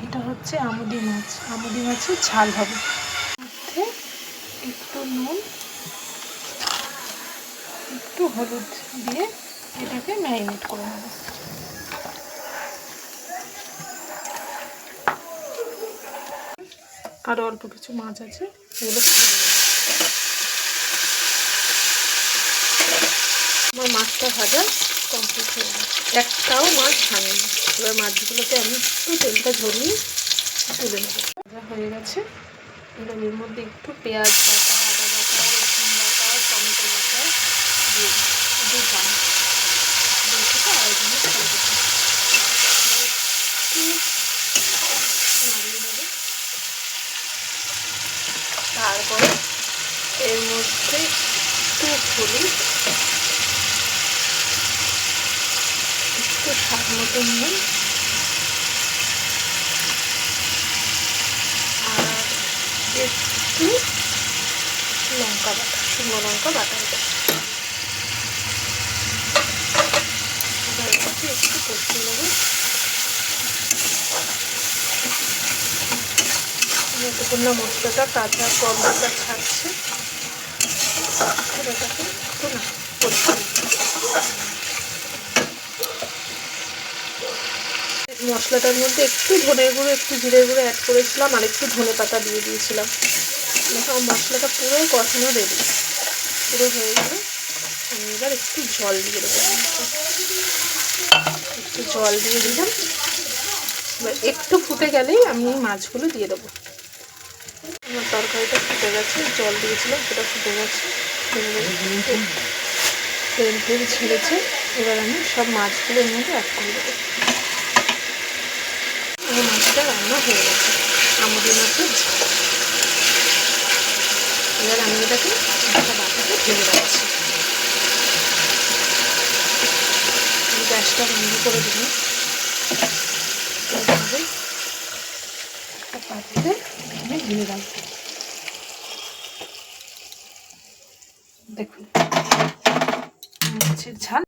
এটা হচ্ছে আমুদি মাছ, আমুদি মাছের ঝাল হবে। মধ্যে একটু নুন, একটু হলুদ দিয়ে এটাকে ম্যারিনেট করে নেব। আরও অল্প কিছু মাছ আছে, এগুলো আমার মাছটা ভাজা কমপ্লিট হয়ে গেছে, একটাও মাছ ভাঙেনি। এবার মাছগুলোকে আমি একটু তেলটা ঝরিয়ে তুলে নেব। ভাজা হয়ে গেছে। এবার এর মধ্যে একটু পেঁয়াজ বাটা, আদা বাটা, রসুন বাটা, টমেটো বাটা দিয়ে দিই, 2 চামচ দিয়ে থেকে আড়াই চামচ করে দিচ্ছি। একটু নাড়িয়ে নেব। তারপরে এর মধ্যে একটু হলুদ, একটু স্বাদ মতো নুন আর একটু লঙ্কা বাটা, শুকনো লঙ্কা বাটা। এটা একটু কষিয়ে নেব। যতক্ষণ না মশলাটা কাঁচা গন্ধটা ছাড়ছে এটাকে একটু না কষিয়ে মশলাটার মধ্যে একটু ধনের গুঁড়ো, একটু জিরের গুঁড়ো অ্যাড করেছিলাম আর একটু ধনে পাতা দিয়ে দিয়েছিলাম। এখন মশলাটা পুরো কষানো রেডি, পুরো হয়ে গেলে আমি এবার একটু জল দিয়ে দেবো। একটু জল দিয়ে দিলাম। এবার একটু ফুটে গেলেই আমি মাছগুলো দিয়ে দেবো। আমার তরকারিটা ফুটে গেছে, জল দিয়েছিলাম সেটা ফুটে গেছে, তেল তেল ছেড়েছে। এবার আমি সব মাছগুলো এর মধ্যে অ্যাড করে দেবো। এই মাছটা রান্না হয়ে গেছে, আমুদি মাছের ঝাল। এবার আমি এটাকে একটা বাটিতে ঢেলে রাখছি। গ্যাসটা বন্ধ করে দিলাম। এইভাবে একটা পাত্রে আমি ঢেলে রাখবো। দেখুন মাছের ঝাল।